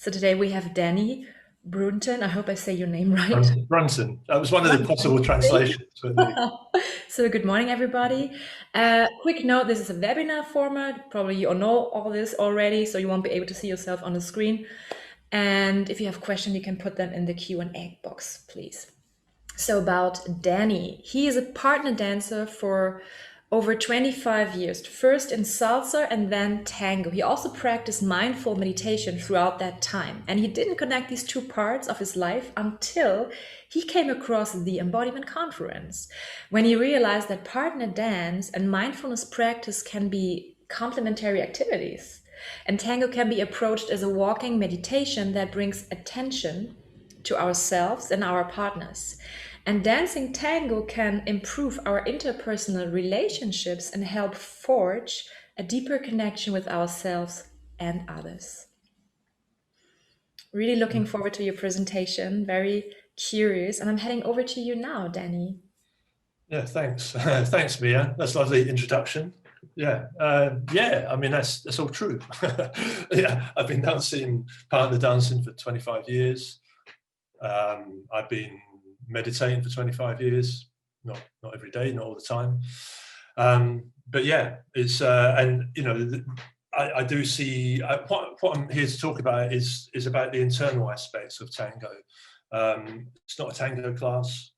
So today we have Danny Brunton. I hope I say your name right. Brunson. That was one of the possible Thank translations. But you. So good morning, everybody. Quick note, this is a webinar format. Probably you all know all this already, so you won't be able to see yourself on the screen. And if you have questions, you can put them in the Q&A box, please. So about Danny, he is a partner dancer for over 25 years, first in salsa and then tango. He also practiced mindful meditation throughout that time. And he didn't connect these two parts of his life until he came across the Embodiment Conference, when he realized that partner dance and mindfulness practice can be complementary activities. And tango can be approached as a walking meditation that brings attention to ourselves and our partners. And dancing tango can improve our interpersonal relationships and help forge a deeper connection with ourselves and others. Really looking forward to your presentation. Very curious. And I'm heading over to you now, Danny. yeah, thanks. Thanks, Mia. That's a lovely introduction. Yeah. I mean, that's all true. Yeah, I've been partner dancing for 25 years. I've been meditating for 25 years. Not every day, not all the time. But yeah, it's and you know, I do see what I'm here to talk about is about the internal aspects of tango. It's not a tango class.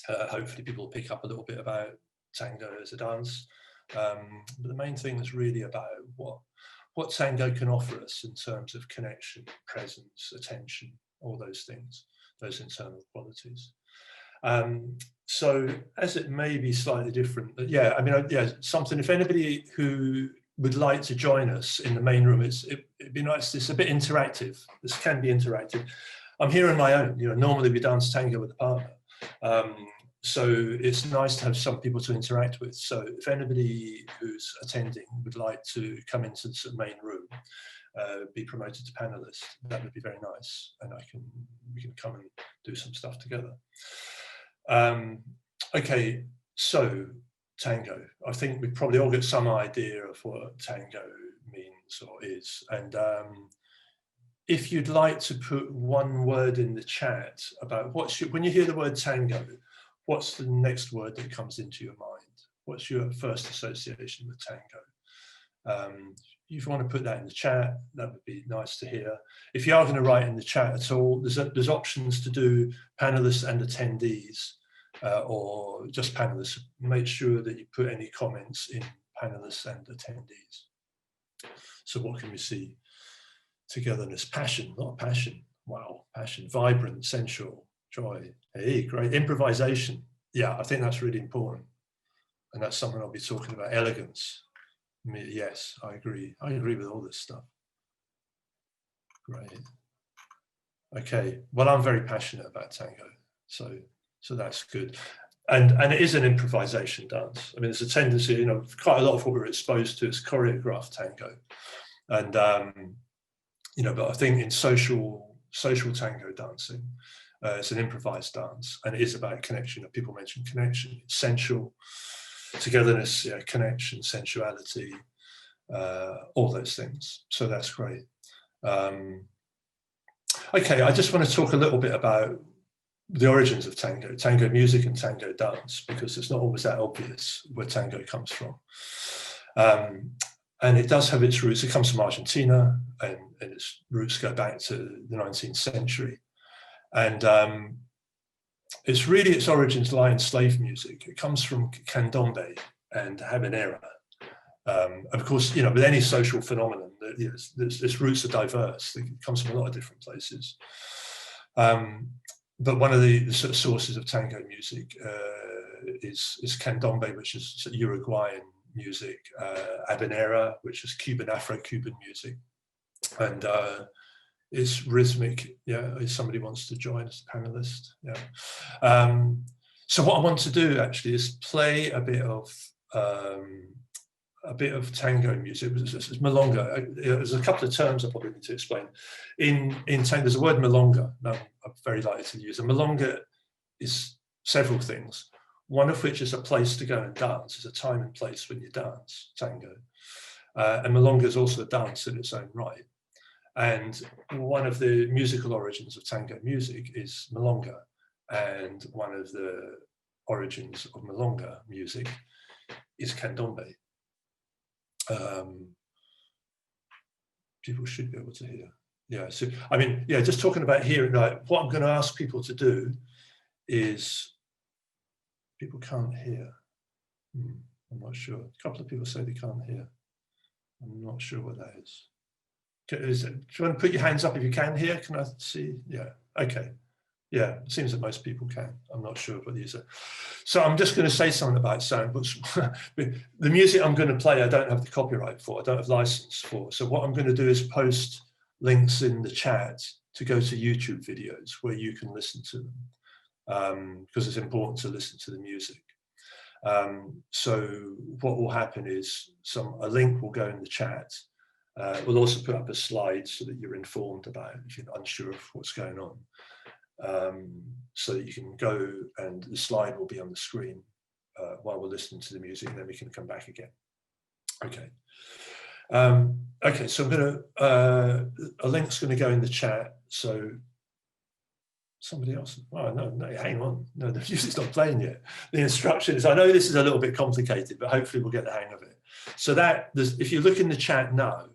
Hopefully people will pick up a little bit about tango as a dance. But the main thing is really about what tango can offer us in terms of connection, presence, attention, all those things, those internal qualities. So as it may be slightly different, but yeah, I mean, yeah, something, if anybody who would like to join us in the main room, it'd be nice, it's a bit interactive. This can be interactive. I'm here on my own, normally we dance tango with a partner. So it's nice to have some people to interact with. So if anybody who's attending would like to come into the main room, be promoted to panelist, that would be very nice, and we can come and do some stuff together. Okay, so tango. I think we probably all get some idea of what tango means or is, and if you'd like to put one word in the chat about when you hear the word tango, what's the next word that comes into your mind? What's your first association with tango? If you want to put that in the chat, that would be nice to hear. If you are going to write in the chat at all, there's options to do panelists and attendees, or just panelists. Make sure that you put any comments in panelists and attendees. So what can we see? Togetherness, passion, not passion. Wow, passion, vibrant, sensual, joy. Hey, great. Improvisation. Yeah, I think that's really important. And that's something I'll be talking about. Elegance. Yes, I agree. I agree with all this stuff. Great. Okay, well, I'm very passionate about tango, so that's good. And it is an improvisation dance. I mean, there's a tendency, quite a lot of what we're exposed to is choreographed tango. And, but I think in social tango dancing, it's an improvised dance, and it is about connection. People mention connection, it's sensual, togetherness, yeah, connection, sensuality, all those things. So that's great. Okay, I just want to talk a little bit about the origins of tango music and tango dance, because it's not always that obvious where tango comes from. And it does have its roots. It comes from Argentina, and its roots go back to the 19th century. And its origins lie in slave music. It comes from candombe and habanera. Of course, with any social phenomenon, its roots are diverse. It comes from a lot of different places. But one of the sort of sources of tango music is candombe, which is Uruguayan music, habanera, which is Cuban, Afro-Cuban music, and it's rhythmic. Yeah, if somebody wants to join as a panelist. Yeah. So what I want to do actually is play a bit of tango music. It's milonga. There's a couple of terms I probably need to explain. In tango, there's a word milonga. Now, I'm very likely to use. A milonga is several things, one of which is a place to go and dance. It's a time and place when you dance tango. And milonga is also a dance in its own right. And one of the musical origins of tango music is milonga. And one of the origins of milonga music is candombe. People should be able to hear. Yeah, so I mean, yeah, just talking about hearing, like, what I'm going to ask people to do is, people can't hear. I'm not sure. A couple of people say they can't hear. I'm not sure what that is. Do you want to put your hands up if you can hear? Can I see? Yeah, okay. Yeah, it seems that most people can. I'm not sure what these are. So I'm just going to say something about sound, but the music I'm going to play, I don't have the copyright for, I don't have license for. So what I'm going to do is post links in the chat to go to YouTube videos where you can listen to them, because it's important to listen to the music. So what will happen is a link will go in the chat. We'll also put up a slide so that you're informed about it if you're unsure of what's going on. So that you can go, and the slide will be on the screen while we're listening to the music, and then we can come back again. Okay. Okay, so I'm going to, a link's going to go in the chat. So somebody else, oh no, hang on, no, the music's not playing yet. The instructions, I know this is a little bit complicated, but hopefully we'll get the hang of it. So that, if you look in the chat now,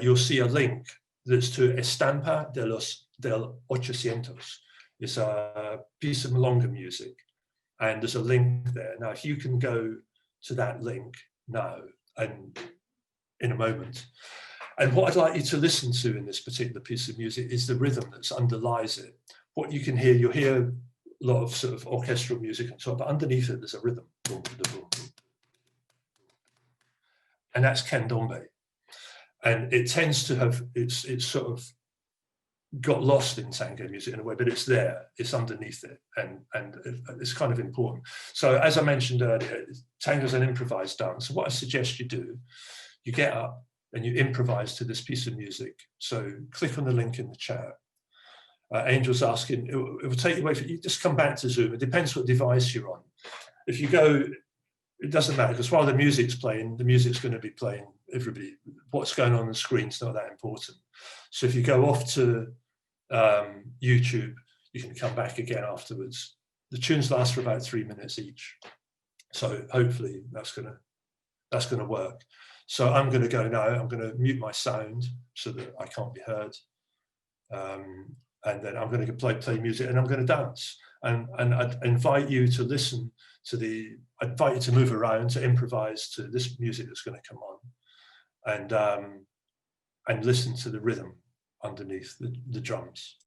you'll see a link that's to Estampa del 800. It's a piece of milonga music, and there's a link there. Now, if you can go to that link now and in a moment, and what I'd like you to listen to in this particular piece of music is the rhythm that underlies it. What you can hear, you'll hear a lot of sort of orchestral music on top, but underneath it, there's a rhythm. And that's candombe. And it tends to have, it's sort of got lost in tango music in a way, but it's there, it's underneath it, and it's kind of important. So as I mentioned earlier, tango's an improvised dance. So what I suggest you do, you get up and you improvise to this piece of music. So click on the link in the chat. Angel's asking, it will take you away from, you just come back to Zoom. It depends what device you're on. If you go, it doesn't matter, because while the music's playing, the music's going to be playing. Everybody, what's going on the screen's not that important. So if you go off to YouTube, you can come back again afterwards. The tunes last for about 3 minutes each, so hopefully that's gonna work. So I'm going to go now. I'm going to mute my sound so that I can't be heard, and then I'm going to play music, and I'm going to dance. And I'd invite you to listen to I'd invite you to move around, to improvise to this music that's going to come on, and listen to the rhythm underneath the drums.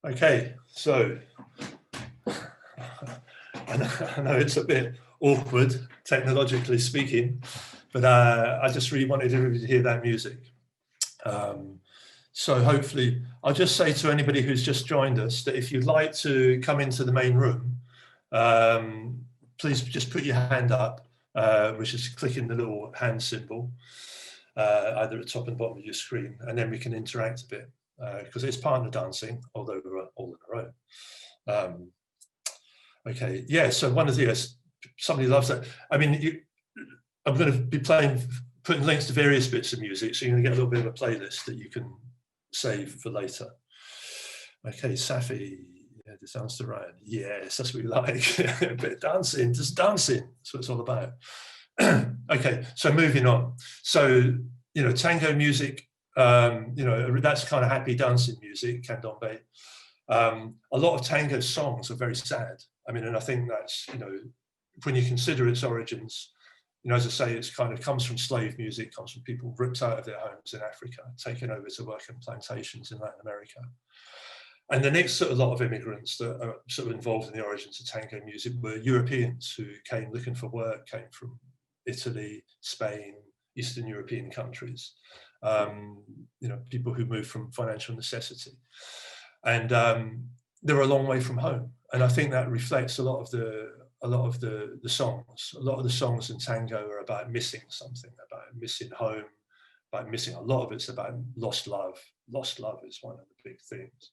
Okay, so I know it's a bit awkward, technologically speaking, but I just really wanted everybody to hear that music. So hopefully, I'll just say to anybody who's just joined us that if you'd like to come into the main room, please just put your hand up, which is clicking the little hand symbol, either at the top and bottom of your screen, and then we can interact a bit, because it's partner dancing, although we're all in a row. Okay, yeah, so one of the, somebody loves that. I mean, I'm going to be putting links to various bits of music, so you're going to get a little bit of a playlist that you can save for later. Okay, Safi, yeah, the dance to Ryan. Yes, that's what we like. A bit of dancing, just dancing. That's what it's all about. Okay, so moving on. So, you know, tango music, you know, that's kind of happy dancing music, candombe. A lot of tango songs are very sad. I mean, and I think that's, you know, when you consider its origins, you know, as I say, it's kind of comes from slave music, comes from people ripped out of their homes in Africa, taken over to work in plantations in Latin America. And the next sort of lot of immigrants that are sort of involved in the origins of tango music were Europeans who came looking for work, came from Italy, Spain, Eastern European countries, you know, people who moved from financial necessity. And they're a long way from home. And I think that reflects a lot of the songs. A lot of the songs in tango are about missing something, about missing home, about missing, a lot of it's about lost love. Lost love is one of the big themes.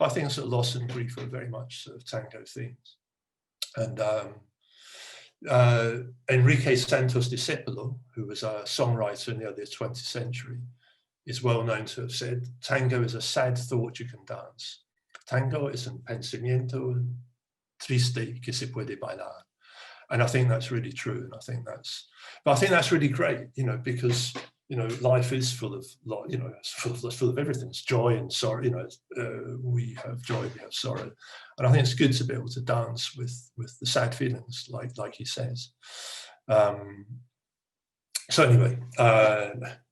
But I think sort of loss and grief are very much sort of tango themes. And Enrique Santos Discépolo, who was a songwriter in the early 20th century, is well known to have said, tango is a sad thought you can dance. Tango es un pensamiento triste que se puede bailar. And I think that's really true. And I think that's really great, you know, because, you know, life is full of, you know, it's full of everything. It's joy and sorrow, you know, we have joy, we have sorrow. And I think it's good to be able to dance with the sad feelings, like he says. So anyway,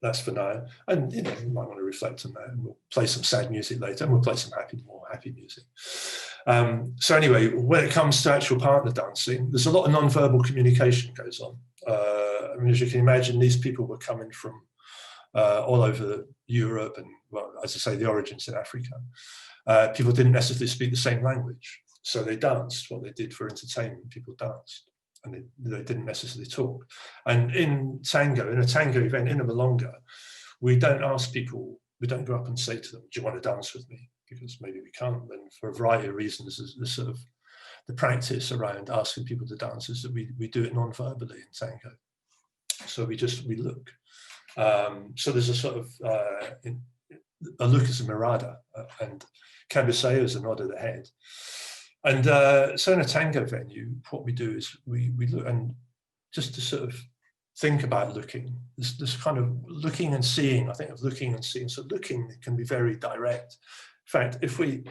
that's for now. And, you know, you might want to reflect on that, and we'll play some sad music later, and we'll play some more happy music. So anyway, when it comes to actual partner dancing, there's a lot of non-verbal communication goes on. I mean, as you can imagine, these people were coming from all over Europe and, well, as I say, the origins in Africa. People didn't necessarily speak the same language, so they danced. What they did for entertainment, people danced. And they didn't necessarily talk. And in tango, in a tango event, in a milonga, we don't ask people, we don't go up and say to them, do you want to dance with me? Because maybe we can't. And for a variety of reasons, there's sort of the practice around asking people to dance is that we do it non-verbally in tango. So we look. So there's a sort of, a look is a mirada, and cabeceo is a nod of the head. And so in a tango venue, what we do is we look, and just to sort of think about looking, this kind of looking and seeing, I think of looking and seeing. So looking can be very direct. In fact, if you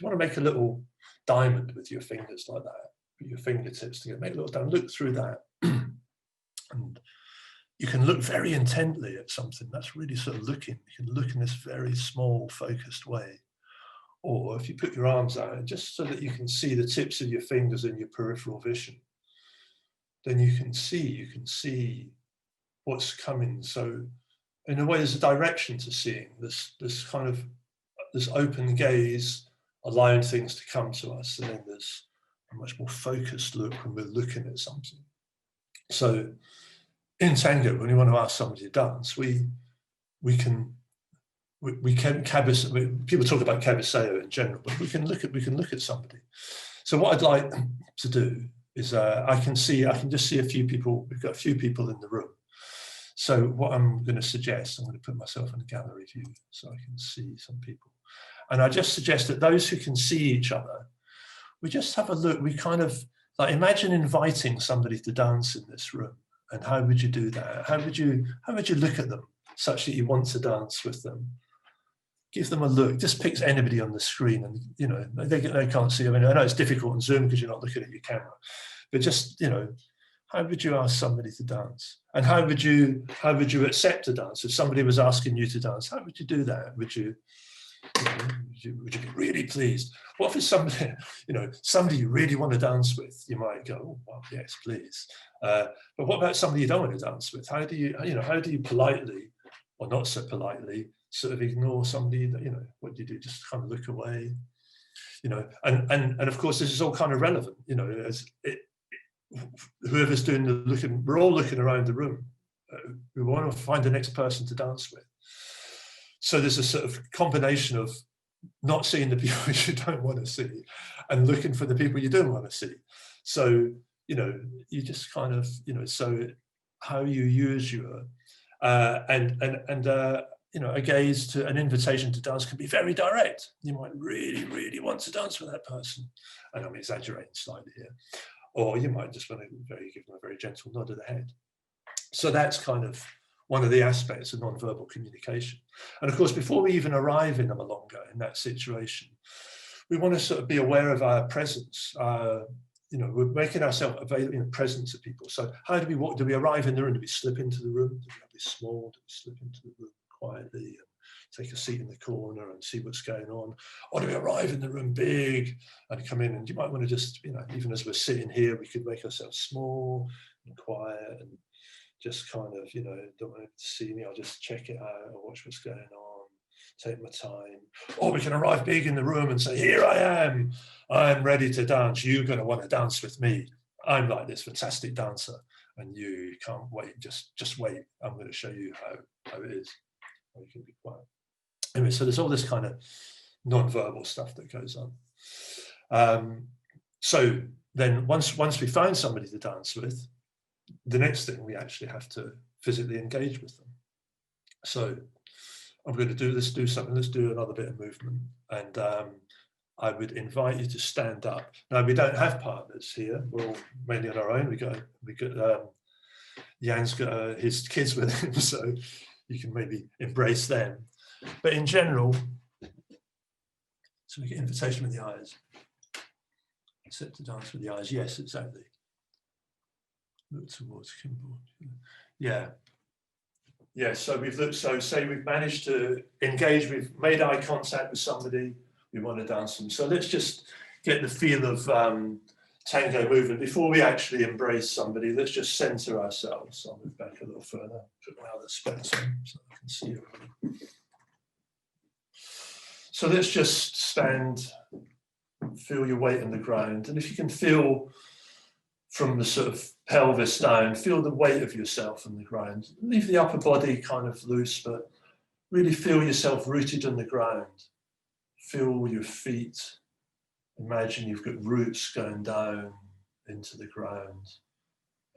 want to make a little diamond with your fingers like that, put your fingertips together, make a little diamond, look through that. And you can look very intently at something. That's really sort of looking. You can look in this very small, focused way. Or if you put your arms out, just so that you can see the tips of your fingers in your peripheral vision, then you can see what's coming. So in a way, there's a direction to seeing, this kind of, this open gaze, allowing things to come to us. And then there's a much more focused look when we're looking at something. So in tango, when you want to ask somebody to dance, we can people talk about cabeceo in general, but we can look at somebody. So what I'd like to do is I can just see a few people. We've got a few people in the room. So what I'm going to suggest, I'm going to put myself in a gallery view so I can see some people. And I just suggest that those who can see each other, we just have a look. We kind of like imagine inviting somebody to dance in this room. And how would you do that? How would you look at them such that you want to dance with them? Give them a look. Just pick anybody on the screen, and you know they can't see. I mean, I know it's difficult on Zoom because you're not looking at your camera, but just, you know, how would you ask somebody to dance? And how would you accept a dance if somebody was asking you to dance? How would you do that? Would you Would you be really pleased? What if it's somebody, somebody you really want to dance with? You might go, oh, well, yes, please. But what about somebody you don't want to dance with? How do you politely, or not so politely, sort of ignore somebody that, what do you do? Just kind of look away, and of course, this is all kind of relevant, whoever's doing the looking, we're all looking around the room. We want to find the next person to dance with. So there's a sort of combination of not seeing the people you don't want to see and looking for the people you don't want to see. So, you just kind of, so how you use your, a gaze to an invitation to dance can be very direct. You might really, really want to dance with that person. And I'm exaggerating slightly here. Or you might just want to give them a very gentle nod of the head. So that's kind of one of the aspects of non-verbal communication. And of course, before we even arrive in the Milonga, in that situation, we want to sort of be aware of our presence. We're making ourselves available in the presence of people. So how do we walk? Do we arrive in the room? Do we slip into the room? Do we have this small? Do we slip into the room quietly and take a seat in the corner and see what's going on? Or do we arrive in the room big and come in? And you might want to just, even as we're sitting here, we could make ourselves small and quiet and just kind of, don't want to see me, I'll just check it out, I'll watch what's going on, take my time. Or we can arrive big in the room and say, here I am ready to dance, you're going to want to dance with me. I'm like this fantastic dancer, and you can't wait, just wait, I'm going to show you how it is. Or you can be quiet. Anyway, so there's all this kind of non-verbal stuff that goes on. So then once we find somebody to dance with, the next thing, we actually have to physically engage with them. So I'm going to do something, let's do another bit of movement. And I would invite you to stand up. Now, we don't have partners here, we're all mainly on our own. We got Jan's got his kids with him, so you can maybe embrace them. But in general, so we get invitation with the eyes. Accept to dance with the eyes, yes, exactly. Look towards Kimball. Yeah. So we've looked, so say we've managed to engage, we've made eye contact with somebody, we want to dance them. So let's just get the feel of tango movement. Before we actually embrace somebody, let's just center ourselves. So I'll move back a little further, put my other specs on so I can see you. So let's just stand, feel your weight on the ground. And if you can feel from the sort of pelvis down, feel the weight of yourself on the ground. Leave the upper body kind of loose, but really feel yourself rooted on the ground. Feel your feet. Imagine you've got roots going down into the ground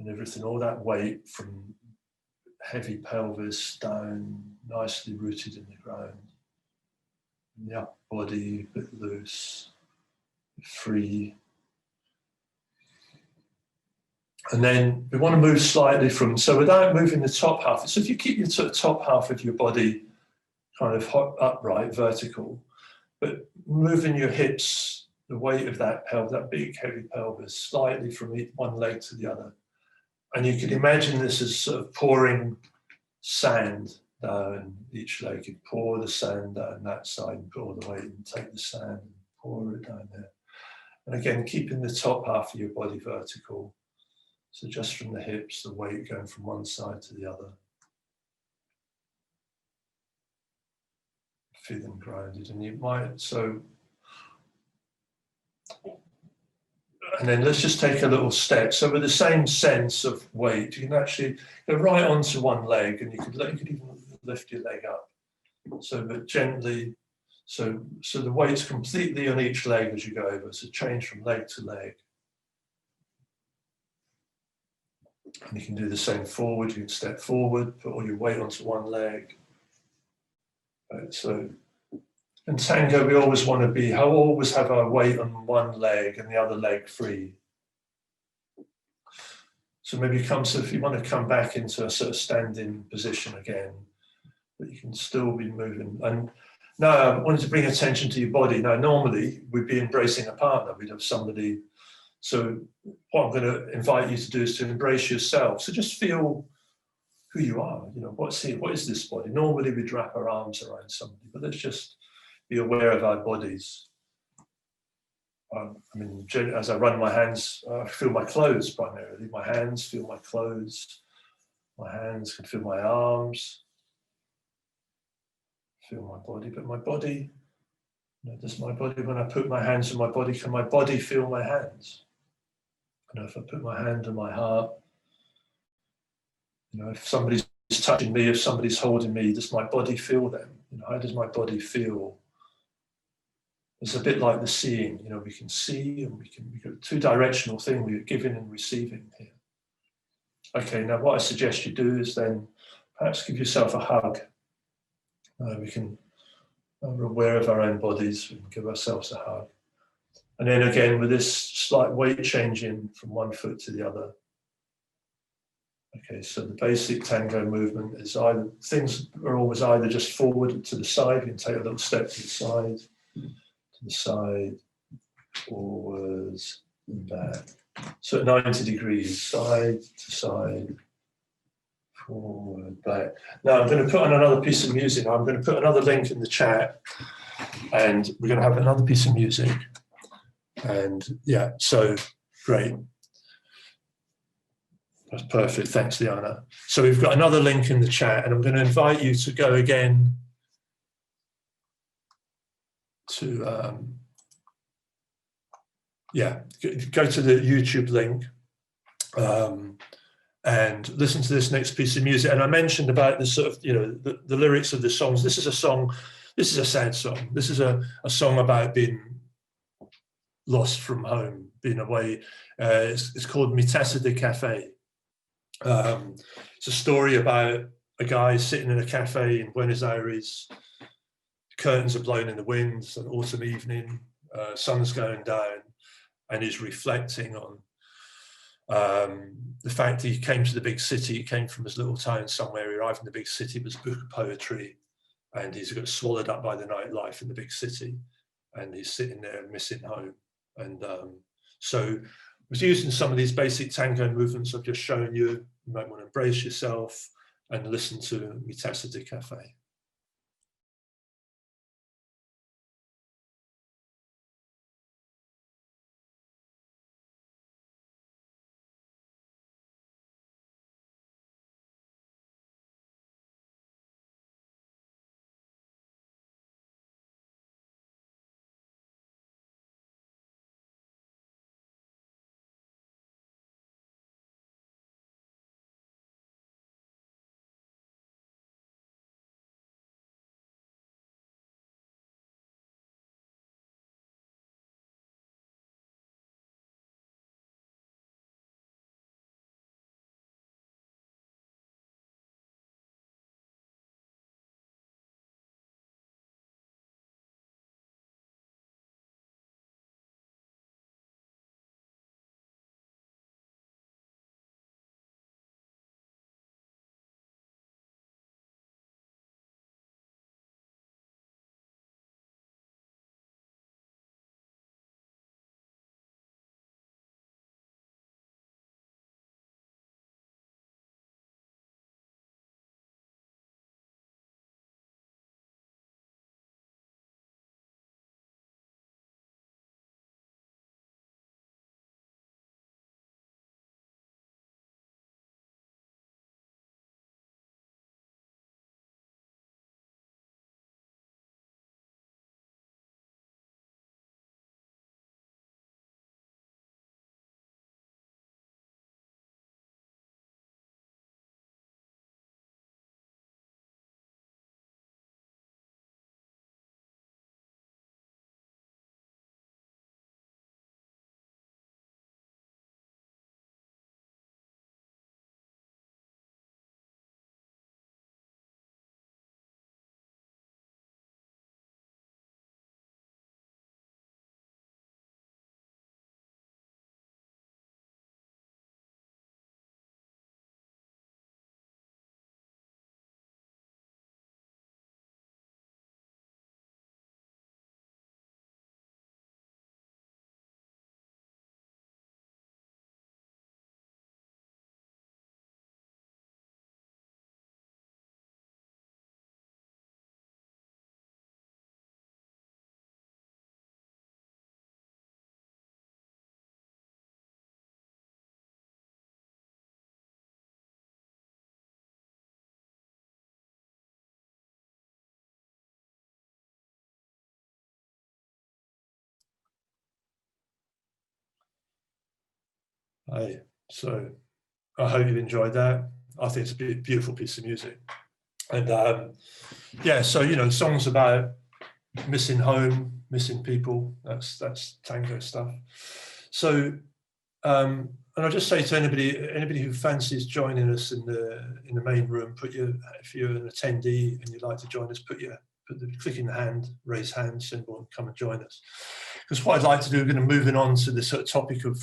and everything, all that weight from heavy pelvis down, nicely rooted in the ground. And the upper body a bit loose, free. And then we want to move slightly so without moving the top half. So if you keep your sort of top half of your body kind of upright, vertical, but moving your hips, the weight of that big heavy pelvis, slightly from one leg to the other. And you can imagine this as sort of pouring sand down each leg. You pour the sand down that side and put all the weight and take the sand and pour it down there. And again, keeping the top half of your body vertical. So just from the hips, the weight going from one side to the other. Feeling grounded. And you might, and then let's just take a little step. So with the same sense of weight, you can actually go right onto one leg, and you could even lift your leg up. So but gently, so the weight's completely on each leg as you go over. So change from leg to leg. And you can do the same forward. You can step forward, put all your weight onto one leg. Right, so in tango, we always want to always have our weight on one leg and the other leg free. So maybe if you want to come back into a sort of standing position again, but you can still be moving. And now I wanted to bring attention to your body. Now, normally we'd be embracing a partner. We'd have somebody. So what I'm going to invite you to do is to embrace yourself. So just feel who you are. What is this body? Normally we'd wrap our arms around somebody, but let's just be aware of our bodies. I mean, as I run my hands, I feel my clothes primarily. My hands feel my clothes. My hands can feel my arms, feel my body. But my body, does my body, when I put my hands on my body, can my body feel my hands? If I put my hand on my heart, if somebody's touching me, if somebody's holding me, does my body feel them? How does my body feel? It's a bit like the seeing, we can see and we got a two-directional thing, we're giving and receiving here. Okay, now what I suggest you do is then perhaps give yourself a hug. We're aware of our own bodies, we can give ourselves a hug. And then again, with this slight weight changing from one foot to the other. Okay, so the basic tango movement is things are always either just forward to the side, you can take a little step to the side, forwards and back. So at 90 degrees, side to side, forward, back. Now I'm going to put on another piece of music. I'm going to put another link in the chat, and we're going to have another piece of music. And yeah, so great. That's perfect. Thanks, Liana. So we've got another link in the chat, and I'm going to invite you to go again to, go to the YouTube link and listen to this next piece of music. And I mentioned about the sort of, the lyrics of the songs. This is a song, this is a sad song. This is a song about being lost from home, being away. It's called Mi Taza de Café. It's a story about a guy sitting in a cafe in Buenos Aires. Curtains are blowing in the wind. It's an autumn evening. Sun's going down, and he's reflecting on the fact that he came to the big city. He came from his little town somewhere. He arrived in the big city. It was a book of poetry, and he's got swallowed up by the nightlife in the big city, and he's sitting there missing home. And so I was using some of these basic tango movements I've just shown you. You might want to embrace yourself and listen to Mi Taza de Café. Hi. So I hope you enjoyed that. I think it's a beautiful piece of music. And yeah, so, you know, songs about missing home, missing people, that's tango stuff. So, and I'll just say to anybody who fancies joining us in the main room, if you're an attendee and you'd like to join us, click in the hand, raise hand symbol, and come and join us. Because what I'd like to do, we're going to move on to this sort of topic of,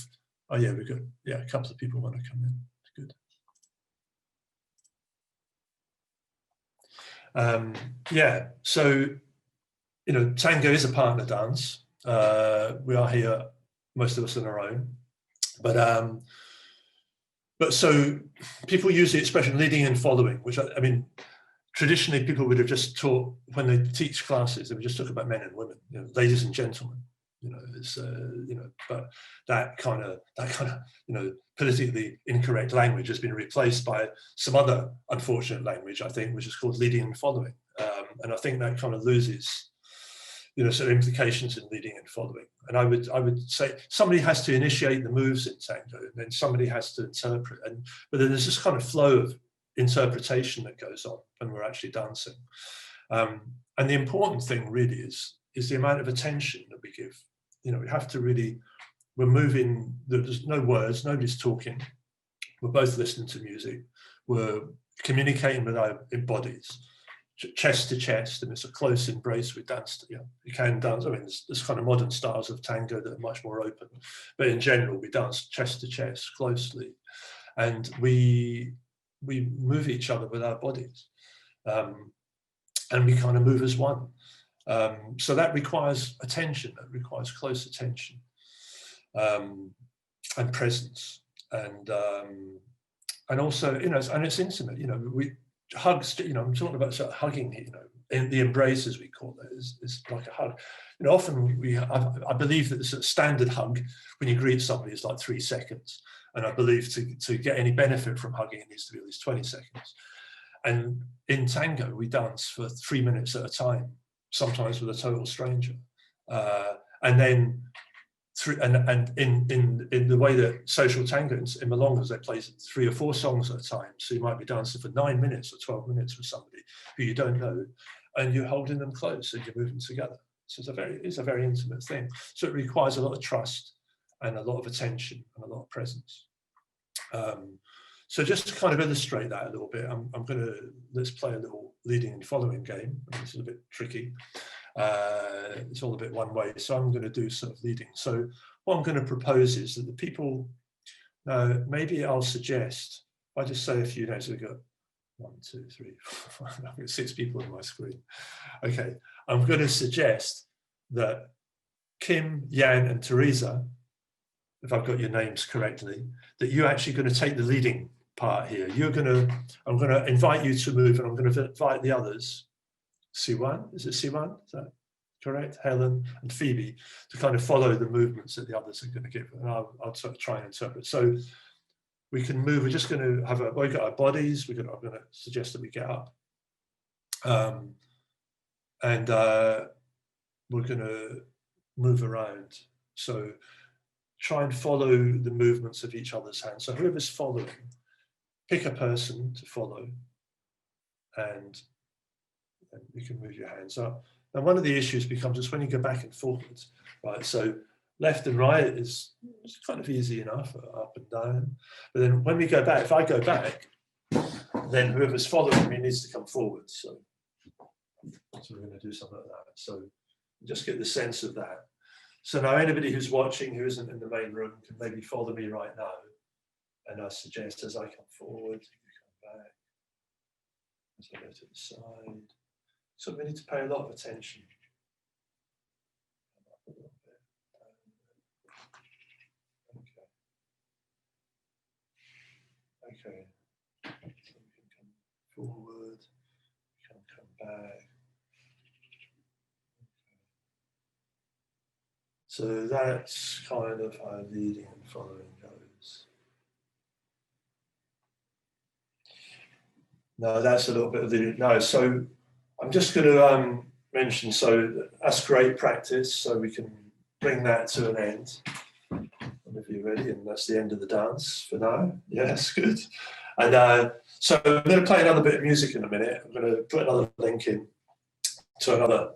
oh yeah, we've got, yeah, a couple of people want to come in. Good. Yeah, so, you know, tango is a partner dance. We are here, most of us on our own, but so people use the expression leading and following, which I mean, traditionally people would have just taught, when they teach classes, they would just talk about men and women, you know, ladies and gentlemen. You know, it's you know, but that kind of you know, politically incorrect language has been replaced by some other unfortunate language, I think, which is called leading and following, and I think that kind of loses, you know, sort of implications in leading and following. And I would say somebody has to initiate the moves in tango, and then somebody has to interpret, but then there's this kind of flow of interpretation that goes on when we're actually dancing. And the important thing really is the amount of attention that we give. You know, we have to really, we're moving, there's no words, nobody's talking. We're both listening to music. We're communicating with our bodies, chest to chest, and it's a close embrace. We dance, you know, you can dance. I mean, there's kind of modern styles of tango that are much more open, but in general, we dance chest to chest closely, and we move each other with our bodies, and we kind of move as one. So that requires attention, that requires close attention, and presence, and also, you know, and it's intimate. You know, hugs. You know, I'm talking about sort of hugging. You know, in the embrace, as we call it, is like a hug. You know, often I believe that the sort of standard hug when you greet somebody is like 3 seconds, and I believe to get any benefit from hugging, it needs to be at least 20 seconds. And in tango, we dance for 3 minutes at a time, sometimes with a total stranger, and then in the way that social tango in milongas, they play 3 or 4 songs at a time. So you might be dancing for 9 minutes or 12 minutes with somebody who you don't know, and you're holding them close and you're moving together. So it's a very intimate thing. So it requires a lot of trust and a lot of attention and a lot of presence. So just to kind of illustrate that a little bit, let's play a little leading and following game. This is a bit tricky. It's all a bit one way, so I'm going to do sort of leading. So what I'm going to propose is that the people, maybe I'll suggest, I just say a few names. We've got 1, 2, 3, 4, 5, I've got 6 people on my screen. Okay, I'm going to suggest that Kim, Jan, and Teresa, if I've got your names correctly, that you're actually going to take the leading part here. I'm going to invite you to move, and I'm going to invite the others. Siwan, is it Siwan? Is that correct? Helen and Phoebe, to kind of follow the movements that the others are going to give, and I'll try and interpret. So we can move. We're just going to have we've got our bodies. I'm going to suggest that we get up, and we're going to move around. So try and follow the movements of each other's hands. So whoever's following, pick a person to follow, and you can move your hands up. And one of the issues becomes is when you go back and forwards, right? So left and right is kind of easy enough, up and down. But then when we go back, if I go back, then whoever's following me needs to come forward. So we're going to do something like that. So just get the sense of that. So now anybody who's watching who isn't in the main room can maybe follow me right now. And I suggest as I come forward, you come back, as I go to the side. So we need to pay a lot of attention. Okay. So we can come forward, we can come back. So that's kind of how leading and following goes. No, that's a little bit of the, no, so I'm just going to mention, so that's great practice, so we can bring that to an end. I'm whenever you're ready, and that's the end of the dance for now. Yes, good. And so I'm going to play another bit of music in a minute. I'm going to put another link in to another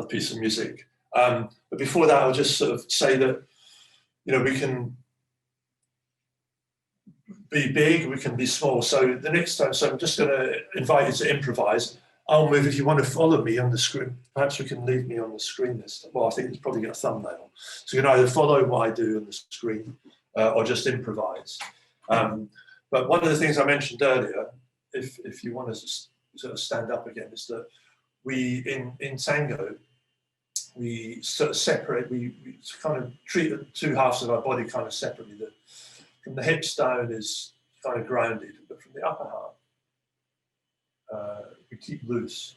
piece of music. But before that, I'll just sort of say that, you know, we can be big, we can be small. So the next time, so I'm just going to invite you to improvise. I'll move if you want to follow me on the screen. Perhaps we can leave me on the screen this time. Well, I think it's probably got a thumbnail. So you can either follow what I do on the screen or just improvise. But one of the things I mentioned earlier, if you want to sort of stand up again, is that we, in tango, we sort of separate, we kind of treat the two halves of our body kind of separately. From the hips down is kind of grounded, but from the upper half, we keep loose,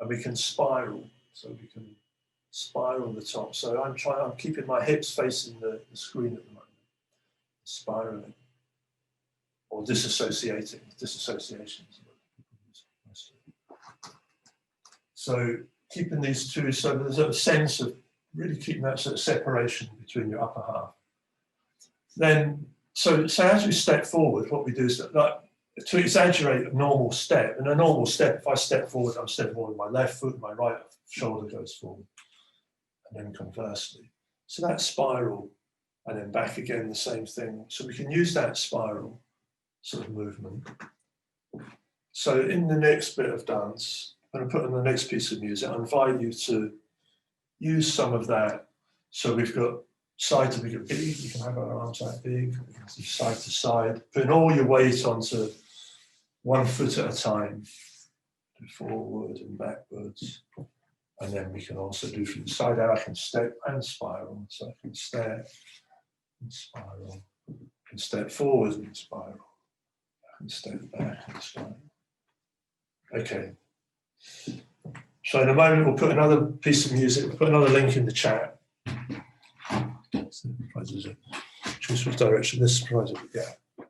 and we can spiral. So we can spiral the top. So I'm keeping my hips facing the screen at the moment, spiraling or disassociating. Disassociation is what people use. So keeping these two, so there's a sense of really keeping that sort of separation between your upper half. Then, so as we step forward, what we do is like, to exaggerate a normal step. In a normal step, if I step forward, I'm stepping forward with my left foot, my right shoulder goes forward, and then conversely. So that spiral, and then back again, the same thing. So we can use that spiral sort of movement. So in the next bit of dance, I'm going to put on the next piece of music, I invite you to use some of that. So we've got side to big, you can have our arms out big, side to side, putting all your weight onto one foot at a time, forward and backwards. And then we can also do from the side out, I can step and spiral. So I can step and spiral, I can step forward and spiral, I can step back and spiral. Okay. So in a moment, we'll put another piece of music, we'll put another link in the chat. Choose which direction this provides. Yeah.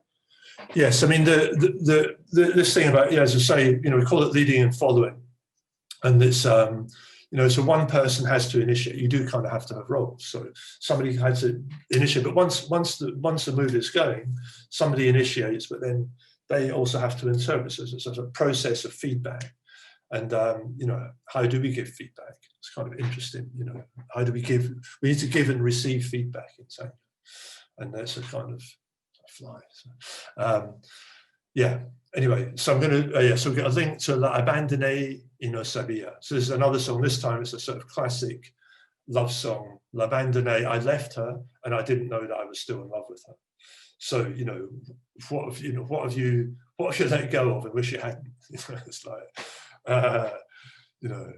Yes, I mean this thing about, as I say, you know, we call it leading and following, and it's you know, so one person has to initiate. You do kind of have to have roles. So somebody has to initiate, but once the move is going, somebody initiates, but then they also have to interpret. So it's a process of feedback, and you know, how do we give feedback? It's kind of interesting. You know, how do we give? We need to give and receive feedback in tango, and that's a kind of fly. So, yeah. Anyway, so I'm going to so we've got a link to La Abandone in Sabía. So this is another song. This time it's a sort of classic love song. La Abandone. I left her, and I didn't know that I was still in love with her. So you know, what have you let go of and wish you hadn't? It's like, you know.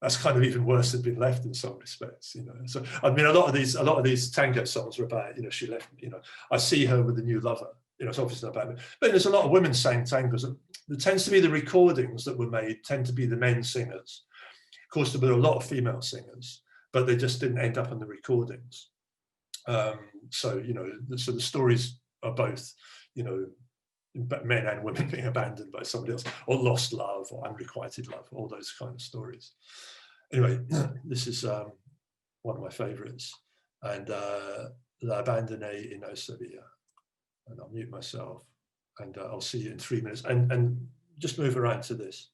That's kind of even worse than being left in some respects, you know. So I mean, a lot of these tango songs are about, you know, she left me, you know, I see her with a new lover, you know. It's obviously not about me, but there's a lot of women sang tangos. It tends to be the recordings that were made tend to be the men singers. Of course, there were a lot of female singers, but they just didn't end up on the recordings. So you know, so the stories are both, you know, men and women being abandoned by somebody else, or lost love, or unrequited love, all those kind of stories. Anyway, this is one of my favorites, and La Abandone in Sabía. And I'll mute myself, and I'll see you in 3 minutes, and just move around to this.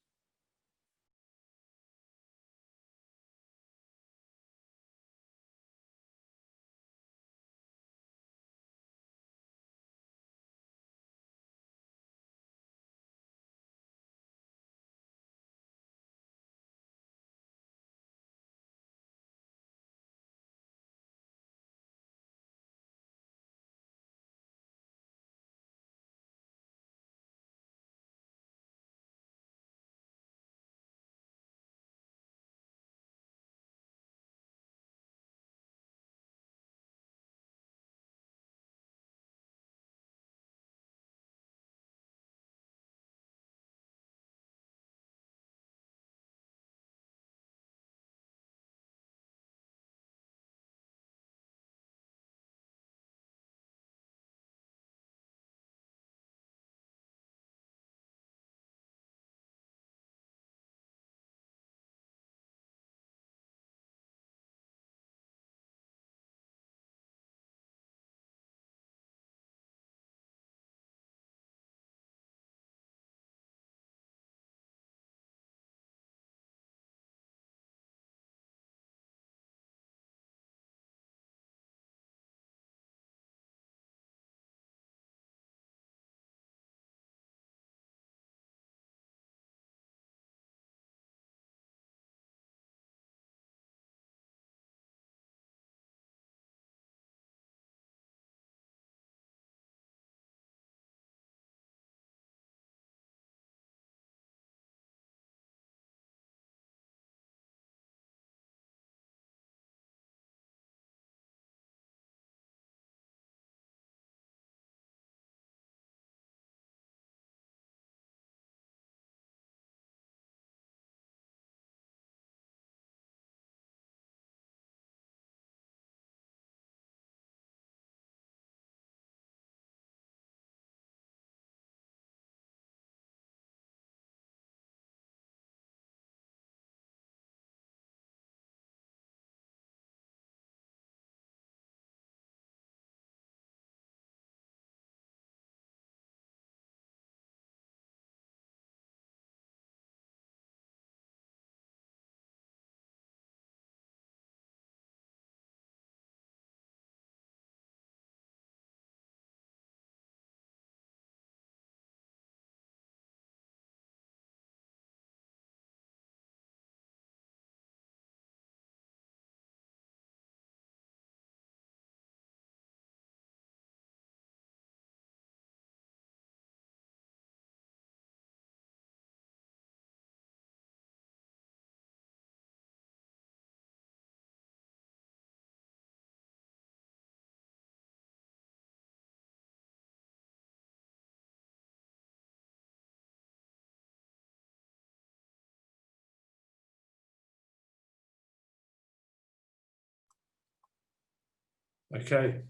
Okay,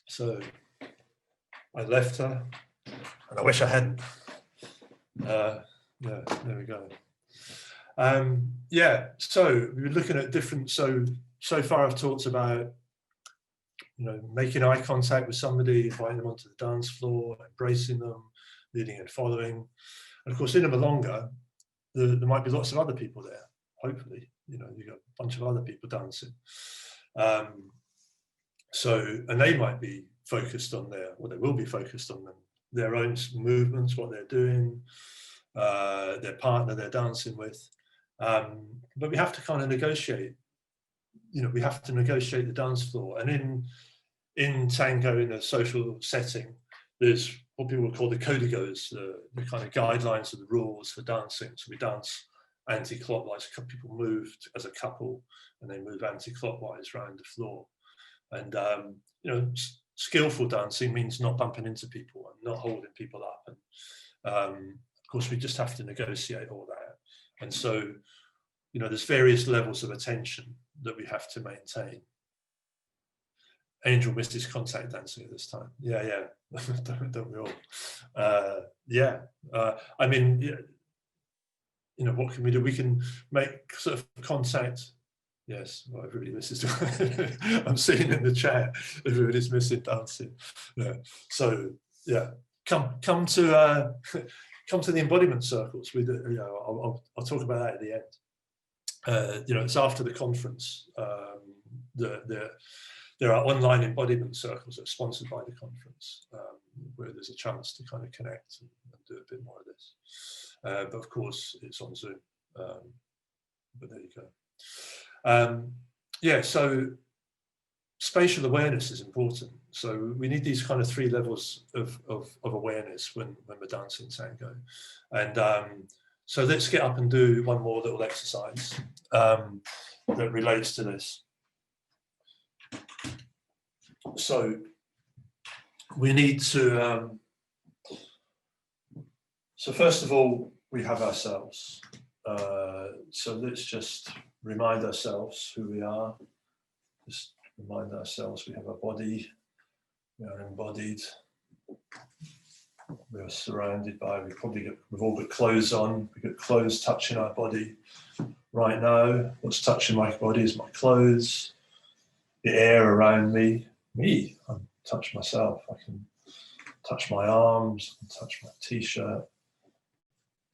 so I left her, and I wish I hadn't. Yeah, there we go. Yeah, so we were looking at different. So far I've talked about, you know, making eye contact with somebody, inviting them onto the dance floor, embracing them, leading and following. And of course, in a milonga, there might be lots of other people there. Hopefully, you know, you've got a bunch of other people dancing. And they might be focused on they will be focused on their own movements, what they're doing, their partner they're dancing with. But we have to kind of negotiate. You know, we have to negotiate the dance floor. And in tango, in a social setting, there's what people call the códigos, the kind of guidelines of the rules for dancing. So we dance anti-clockwise. People move as a couple, and they move anti-clockwise around the floor. And you know, skillful dancing means not bumping into people and not holding people up. And of course, we just have to negotiate all that. And so, you know, there's various levels of attention that we have to maintain. Angel misses contact dancing at this time. Yeah. don't we all? I mean, you know, what can we do? We can make sort of contact. Yes, well, everybody misses. I'm seeing in the chat, everybody's missing dancing. Yeah. So yeah, come to the embodiment circles. You know, I'll talk about that at the end. You know, it's after the conference. There are online embodiment circles that are sponsored by the conference, where there's a chance to kind of connect and do a bit more of this. But of course, it's on Zoom. But there you go. Yeah, so spatial awareness is important. So we need these kind of 3 levels of awareness when we're dancing tango. And so let's get up and do one more little exercise that relates to this. So we need to, so first of all, we have ourselves. So let's just remind ourselves who we are. Just remind ourselves we have a body, we are embodied, we are surrounded by, we've all got clothes on, we've got clothes touching our body. Right now, what's touching my body is my clothes, the air around me, I touch myself, I can touch my arms, I can touch my t-shirt,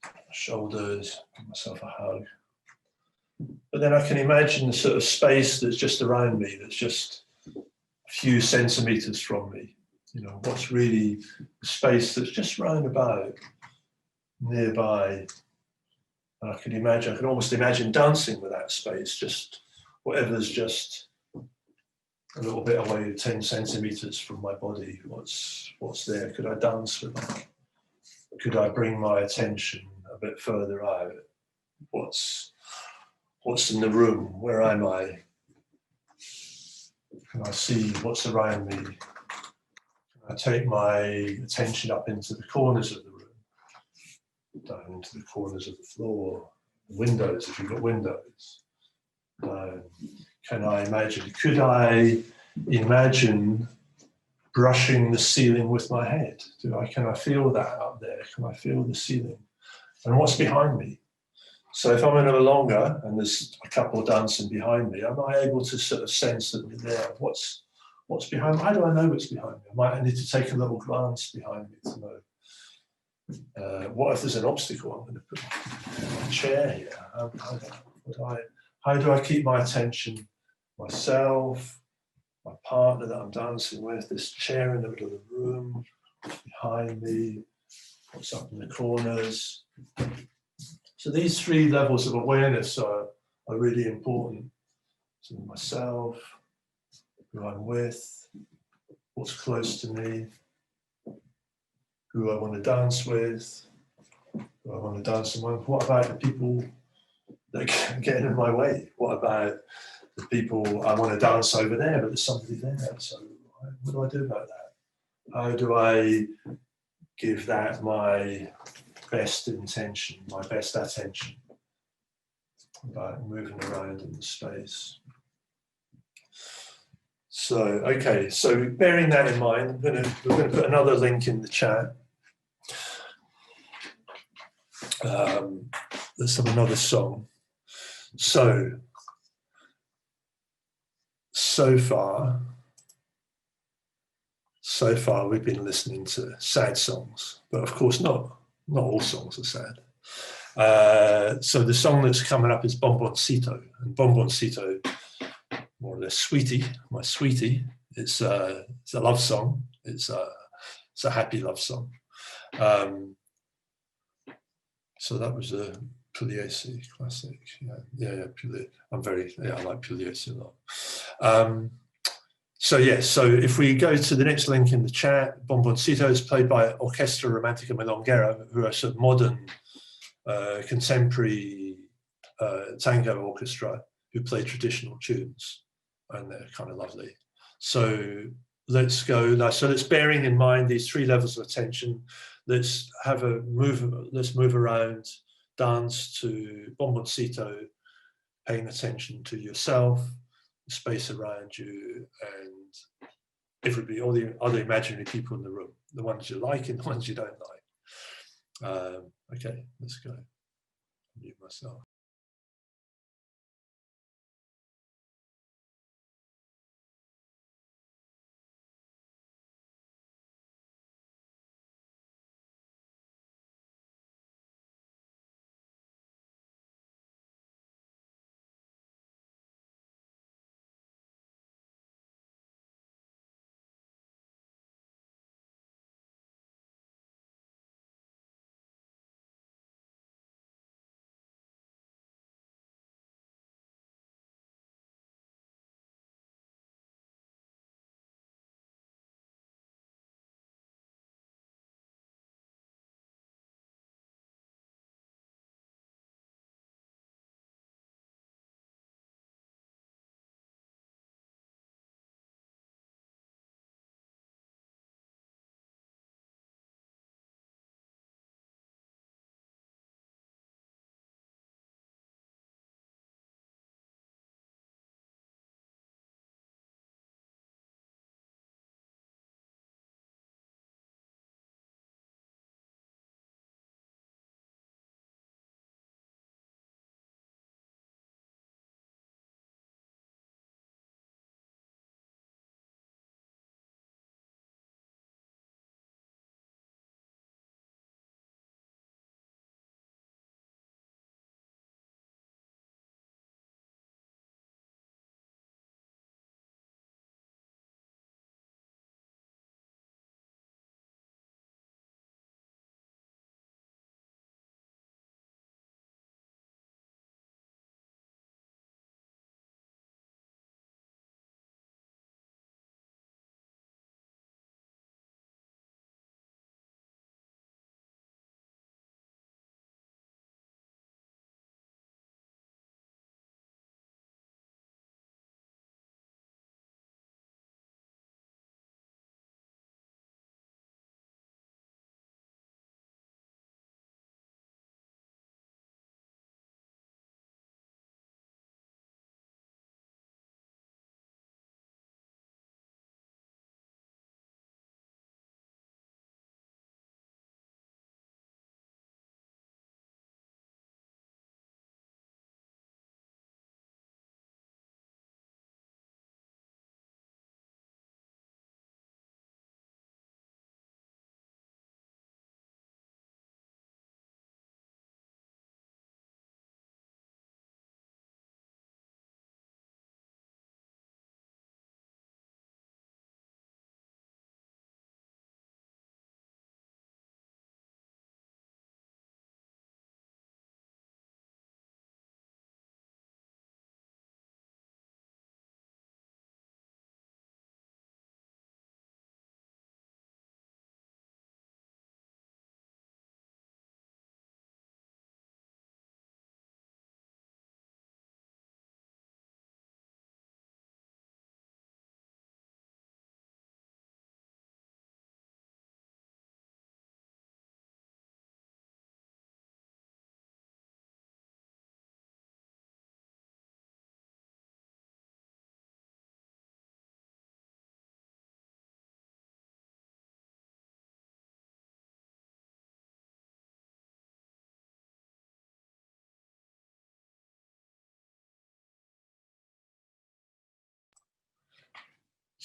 my shoulders, give myself a hug. But then I can imagine the sort of space that's just around me, that's just a few centimeters from me. You know, what's really the space that's just round about, nearby. And I can almost imagine dancing with that space, just whatever's just a little bit away, 10 centimeters from my body. What's there? Could I dance with that? Could I bring my attention a bit further out? What's in the room? Where am I? Can I see what's around me? Can I take my attention up into the corners of the room, down into the corners of the floor, windows, if you've got windows? Can I imagine? Could I imagine brushing the ceiling with my head? Can I feel that up there? Can I feel the ceiling? And what's behind me? So if I'm in a milonga and there's a couple dancing behind me, am I able to sort of sense that they're there? What's behind me? How do I know what's behind me? I might need to take a little glance behind me to know. What if there's an obstacle? I'm going to put a chair here. How do I keep my attention? Myself, my partner that I'm dancing with, this chair in the middle of the room, what's behind me, what's up in the corners. So these 3 levels of awareness are really important. So myself, who I'm with, what's close to me, who I want to dance with, who I want to dance with. What about the people that are getting in my way? What about the people I want to dance over there, but there's somebody there? So what do I do about that? How do I give that my best intention, my best attention about moving around in the space? So, okay, so bearing that in mind, we're going to put another link in the chat. Let's have another song. So far we've been listening to sad songs, but of course not all songs are sad. So the song that's coming up is Bomboncito, and Bomboncito, more or less sweetie, my sweetie. It's a love song. It's a happy love song. So that was a Pugliese classic. Yeah. I like Pugliese a lot. So if we go to the next link in the chat, Bomboncito is played by Orquesta Romantica Milonguera, who are sort of modern, contemporary tango orchestra who play traditional tunes, and they're kind of lovely. So let's go now. So let's, bearing in mind these 3 levels of attention, let's have a move. Let's move around, dance to Bomboncito, paying attention to yourself, the space around you, and everybody, all the other imaginary people in the room, the ones you like and the ones you don't like. Okay, let's go. Mute myself.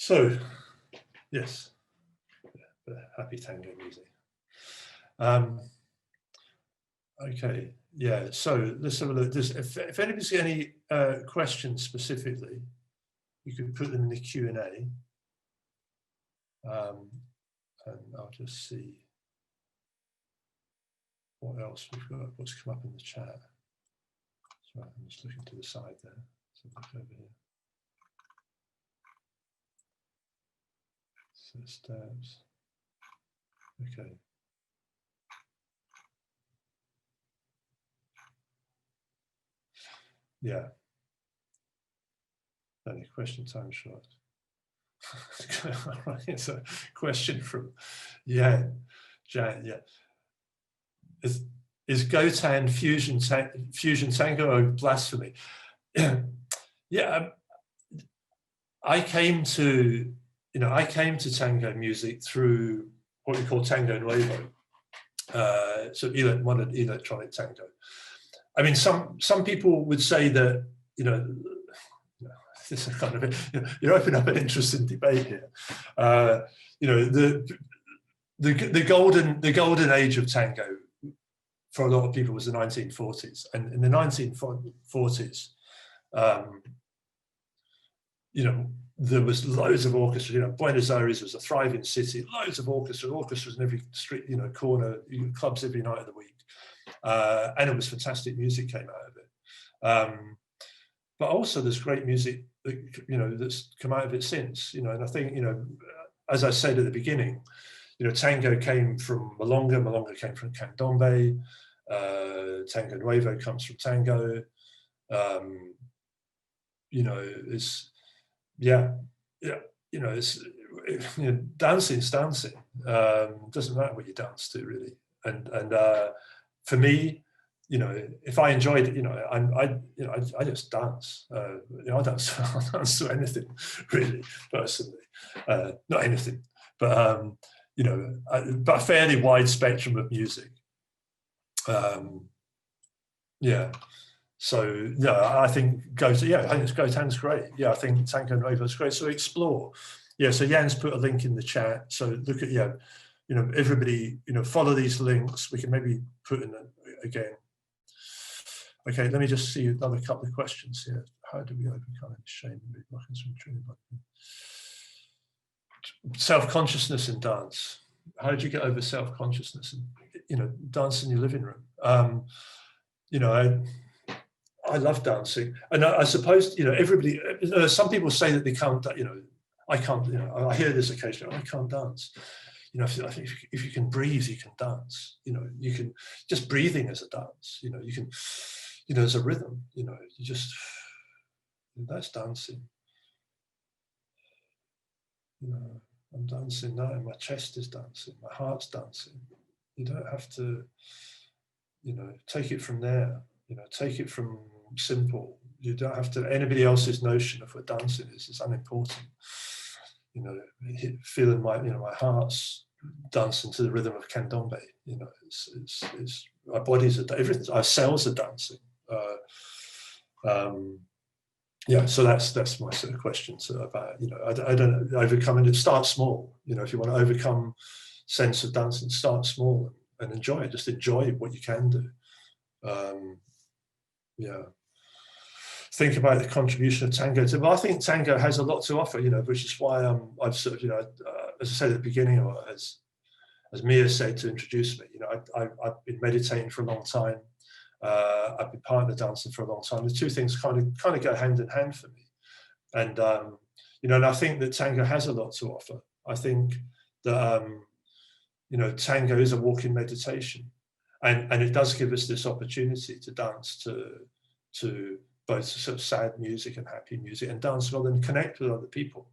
So, yes, happy tango music. Okay, yeah, so let's have a look. If anybody's got any questions specifically, you could put them in the Q&A. And I'll just see what else we've got, what's come up in the chat. Sorry, I'm just looking to the side there. So look over here. So steps. Okay. Yeah. Only question time short. It's a question from Jan. Yeah. Is Gotan fusion tango a blasphemy? Yeah. I came to tango music through what we call tango nuevo, so modern electronic tango. I mean, some people would say that, this is kind of you open up an interesting debate here. The golden age of tango for a lot of people was the 1940s, and in the 1940s, there was loads of orchestras. Buenos Aires was a thriving city, loads of orchestras in every street, corner, clubs every night of the week, and it was fantastic music came out of it. But also there's great music that, that's come out of it since, and I think, as I said at the beginning, tango came from milonga came from candombe, tango nuevo comes from tango, dancing's dancing. Doesn't matter what you dance to, really. And for me, if I enjoyed it, I just dance. I dance to anything, really, personally. Not anything, but but a fairly wide spectrum of music. Yeah. So yeah, I think Gotan's great. Yeah, I think Tango Nuevo is great. So explore. Yeah. So Jan's put a link in the chat. So look at everybody. Follow these links. We can maybe put in again. Okay. Let me just see another couple of questions here. How do we overcome shame? Self-consciousness in dance. How did you get over self-consciousness and dance in your living room? I love dancing, and I suppose everybody. Some people say that they can't. I can't. I hear this occasionally. I can't dance. I think if you can breathe, you can dance. You can just breathing as a dance. You can. There's a rhythm. You just that's dancing. I'm dancing now. My chest is dancing. My heart's dancing. You don't have to. Take it from there. Take it from simple. You don't have to. Anybody else's notion of what dancing is unimportant. Feeling my heart's dancing to the rhythm of candombe. It's our bodies are everything. Our cells are dancing. Yeah. So that's my sort of questions about. I don't know, overcoming it. Start small. If you want to overcome sense of dancing, start small and enjoy it. Just enjoy what you can do. Yeah. Think about the contribution of tango. Well, I think tango has a lot to offer, which is why I've sort of, as I said at the beginning, or as Mia said to introduce me, I've been meditating for a long time. I've been partner dancing for a long time. The two things kind of go hand in hand for me. And, and I think that tango has a lot to offer. I think that, tango is a walking meditation. And it does give us this opportunity to dance to both sort of sad music and happy music, and dance well and connect with other people.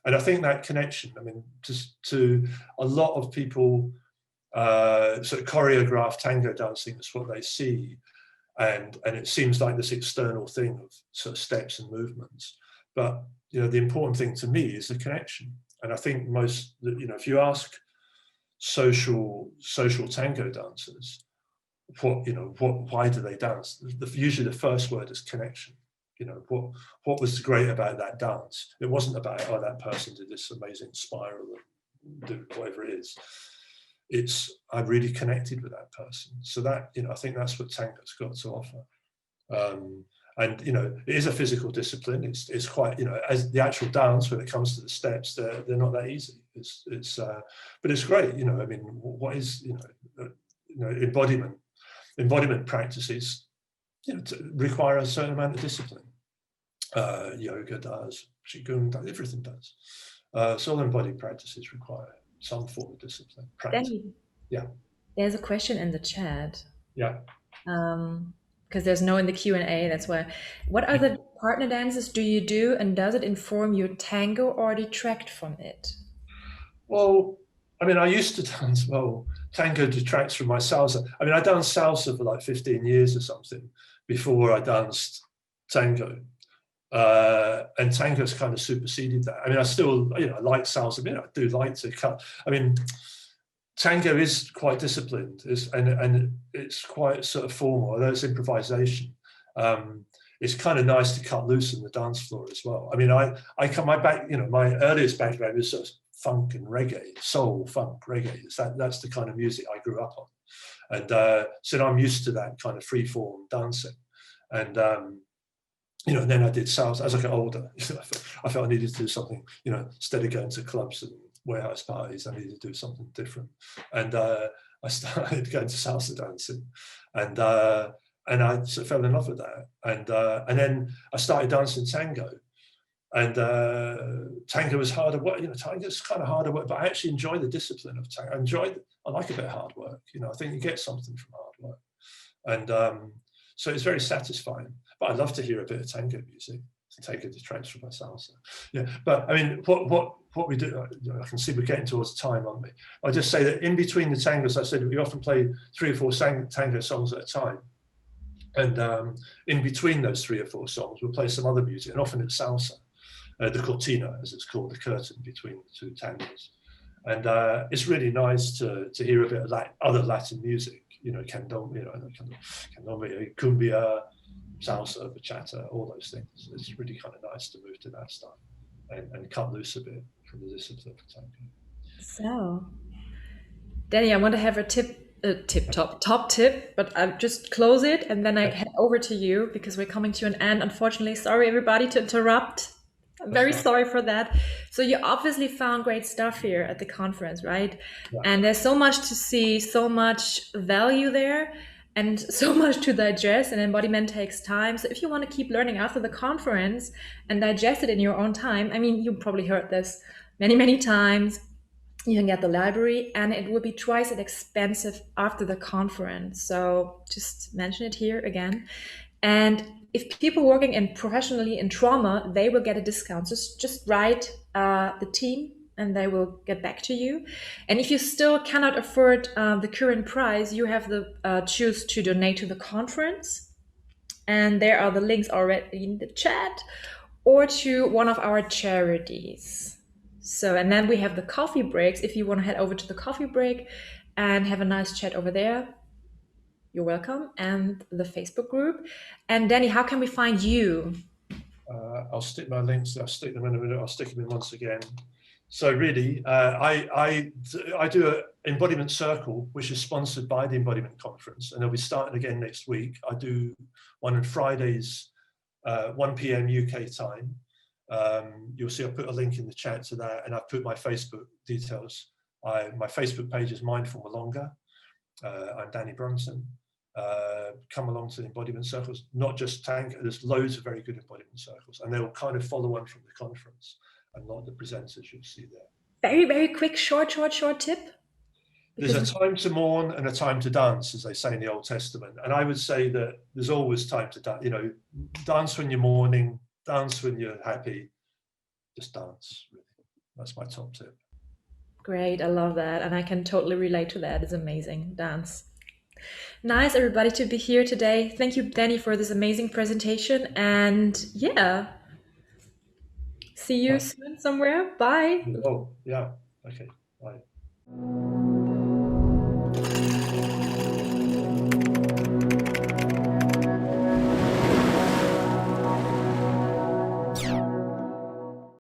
And I think that connection, just to a lot of people, sort of choreographed tango dancing is what they see, and it seems like this external thing of sort of steps and movements. But the important thing to me is the connection. And I think most, if you ask social tango dancers, why do they dance? Usually the first word is connection. what was great about that dance? It wasn't about, oh, that person did this amazing spiral and do whatever it is. It's, I really connected with that person. So that, I think that's what tango's got to offer. And it is a physical discipline. It's quite, as the actual dance, when it comes to the steps, they're not that easy. But it's great. I mean, what is embodiment practices require a certain amount of discipline. Yoga does, qigong does, everything does. So all embodied practices require some form of discipline. Practice. Danny, Yeah. there's a question in the chat. Yeah. Because there's no in the Q&A, that's why. What other partner dances do you do, and does it inform your tango or detract from it? Well, I mean, I used to dance, tango detracts from my salsa. I mean, I danced salsa for like 15 years or something before I danced tango. And tango's kind of superseded that. I mean, I still, I like salsa. I mean, I do like to cut. I mean, tango is quite disciplined, and it's quite sort of formal, although it's improvisation. It's kind of nice to cut loose on the dance floor as well. I mean, my earliest background was sort of funk and reggae, soul, funk, reggae. That's the kind of music I grew up on. And so I'm used to that kind of free form dancing. And, and then I did salsa. As I got older, I felt I needed to do something, instead of going to clubs and warehouse parties, I needed to do something different. And I started going to salsa dancing. And I sort of fell in love with that. And then I started dancing tango. And tango was harder work. Tango's kind of harder work, but I actually enjoy the discipline of tango. I like a bit of hard work. I think you get something from hard work. And so it's very satisfying. But I love to hear a bit of tango music. Tango detracts from my salsa. Yeah, but I mean, what we do, I can see we're getting towards time, aren't we? I'll just say that in between the tangos, I said we often play 3 or 4 tango songs at a time. And in between those 3 or 4 songs, we'll play some other music, and often it's salsa. The cortina, as it's called, the curtain between the 2 tangos. And it's really nice to hear a bit of other Latin music, candombe, cumbia, salsa, bachata, all those things. It's really kind of nice to move to that style and cut loose a bit from the discipline of tango. So, Danny, I want to have a top tip, but I'll just close it and then I head over to you because we're coming to an end. Unfortunately, sorry everybody to interrupt. I'm very sorry for that. So you obviously found great stuff here at the conference, right? Yeah. And there's so much to see, so much value there, and so much to digest, and embodiment takes time. So if you want to keep learning after the conference and digest it in your own time, I mean, you probably heard this many, many times. You can get the library, and it will be twice as expensive after the conference. So just mention it here again. And if people working professionally in trauma, they will get a discount. Just write the team and they will get back to you. And if you still cannot afford the current price, you have the choose to donate to the conference. And there are the links already in the chat, or to one of our charities. So, and then we have the coffee breaks. If you want to head over to the coffee break and have a nice chat over there, you're welcome. And the Facebook group. And Danny, how can we find you? I'll stick my links. I'll stick them in a minute. I'll stick them in once again. So really, I do an embodiment circle, which is sponsored by the Embodiment Conference, and they'll be starting again next week. I do one on Fridays, 1 p.m. UK time. You'll see I put a link in the chat to that, and I've put my Facebook details. My Facebook page is Mindful Milonga. I'm Danny Brunson. Come along to the embodiment circles, not just tango. There's loads of very good embodiment circles, and they'll kind of follow on from the conference, and a lot of the presenters you'll see there. Very, very quick, short tip. There's a time to mourn and a time to dance, as they say in the Old Testament. And I would say that there's always time to dance. Dance when you're mourning, dance when you're happy. Just dance, really. That's my top tip. Great, I love that. And I can totally relate to that. It's amazing, dance. Nice, everybody, to be here today. Thank you, Danny, for this amazing presentation. And yeah, see you soon somewhere. Bye. Oh, yeah. Okay, bye.